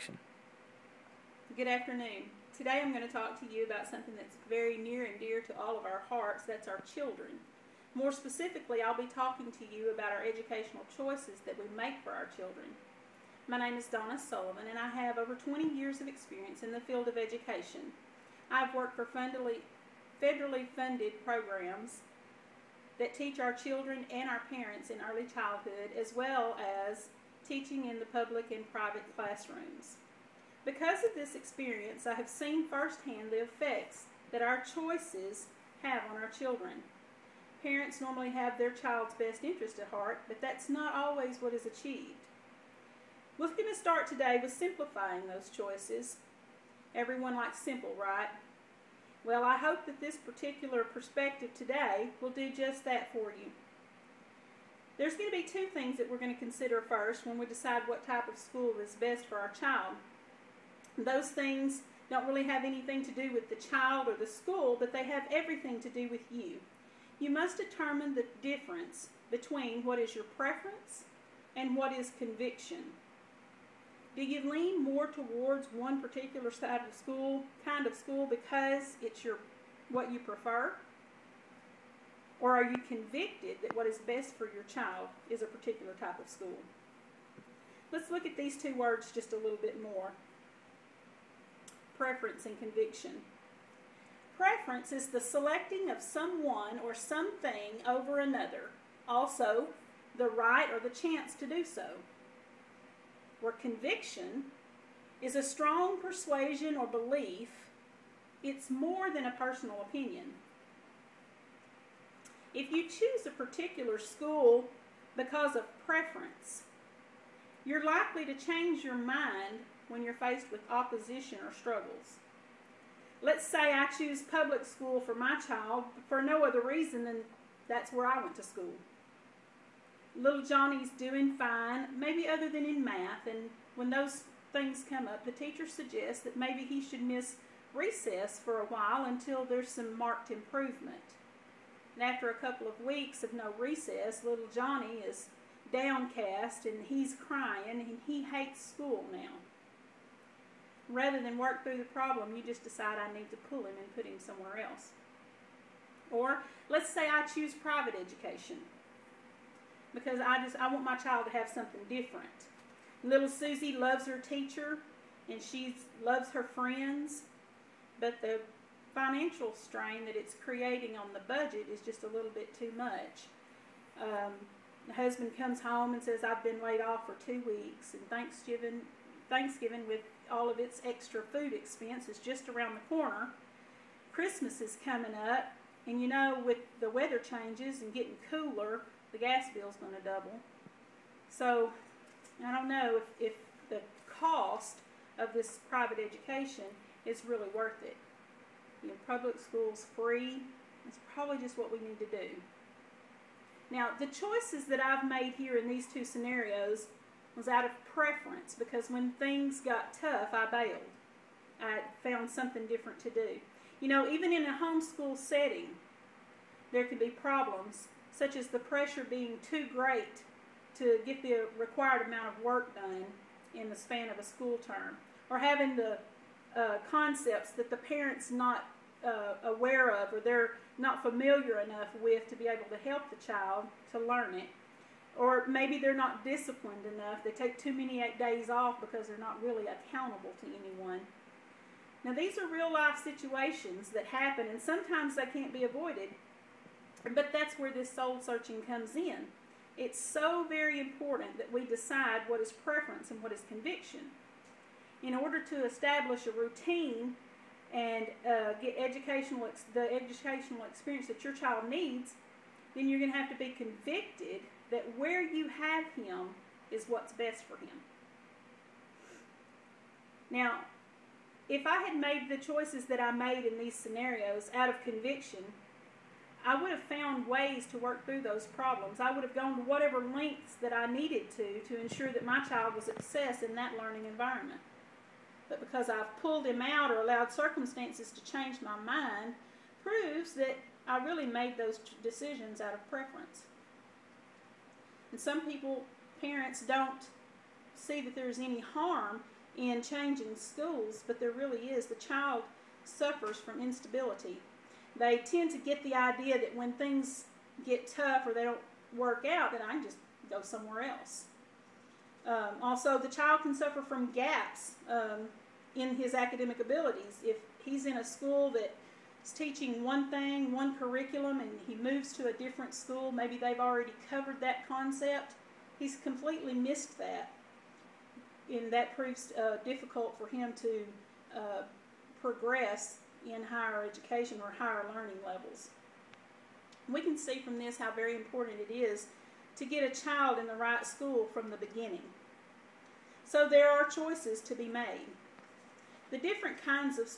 action. Good afternoon. Today I'm going to talk to you about something that's very near and dear to all of our hearts. That's our children. More specifically, I'll be talking to you about our educational choices that we make for our children. My name is Donna Sullivan, and I have over 20 years of experience in the field of education. I've worked for federally funded programs that teach our children and our parents in early childhood, as well as teaching in the public and private classrooms. Because of this experience, I have seen firsthand the effects that our choices have on our children. Parents normally have their child's best interest at heart, but that's not always what is achieved. We're going to start today with simplifying those choices. Everyone likes simple, right? Well, I hope that this particular perspective today will do just that for you. There's going to be two things that we're going to consider first when we decide what type of school is best for our child. Those things don't really have anything to do with the child or the school, but they have everything to do with you. You must determine the difference between what is your preference and what is conviction. Do you lean more towards one particular kind of school because it's what you prefer? Or are you convicted that what is best for your child is a particular type of school? Let's look at these two words just a little bit more. Preference and conviction. Preference is the selecting of someone or something over another, also the right or the chance to do so. Where conviction is a strong persuasion or belief, it's more than a personal opinion. If you choose a particular school because of preference, you're likely to change your mind when you're faced with opposition or struggles. Let's say I choose public school for my child for no other reason than that's where I went to school. Little Johnny's doing fine, maybe other than in math, and when those things come up, the teacher suggests that maybe he should miss recess for a while until there's some marked improvement. And after a couple of weeks of no recess, little Johnny is downcast and he's crying and he hates school now. Rather than work through the problem, you just decide I need to pull him and put him somewhere else. Or let's say I choose private education because I want my child to have something different. Little Susie loves her teacher and she loves her friends, but the financial strain that it's creating on the budget is just a little bit too much. The husband comes home and says, I've been laid off for 2 weeks, and Thanksgiving with all of its extra food expense is just around the corner. Christmas is coming up, and you know, with the weather changes and getting cooler, the gas bill's going to double. So I don't know if the cost of this private education is really worth it. You know, public school's free. It's probably just what we need to do. Now, the choices that I've made here in these two scenarios was out of preference because when things got tough, I bailed. I found something different to do. You know, even in a homeschool setting, there can be problems, such as the pressure being too great to get the required amount of work done in the span of a school term, or having the concepts that the parent's not aware of or they're not familiar enough with to be able to help the child to learn it. Or maybe they're not disciplined enough. They take too many days off because they're not really accountable to anyone. Now, these are real life situations that happen, and sometimes they can't be avoided. But that's where this soul searching comes in. It's so very important that we decide what is preference and what is conviction. In order to establish a routine and get the educational experience that your child needs, then you're going to have to be convicted that where you have him is what's best for him. Now, if I had made the choices that I made in these scenarios out of conviction, I would have found ways to work through those problems. I would have gone to whatever lengths that I needed to ensure that my child was a success in that learning environment. But because I've pulled him out or allowed circumstances to change my mind, proves that I really made those decisions out of preference. And some parents don't see that there's any harm in changing schools, but there really is. The child suffers from instability. They tend to get the idea that when things get tough or they don't work out, that I can just go somewhere else. Also, the child can suffer from gaps in his academic abilities. If he's in a school that's teaching one thing, one curriculum, and he moves to a different school, maybe they've already covered that concept, he's completely missed that. And that proves difficult for him to progress in higher education or higher learning levels. We can see from this how very important it is to get a child in the right school from the beginning. So there are choices to be made. The different kinds of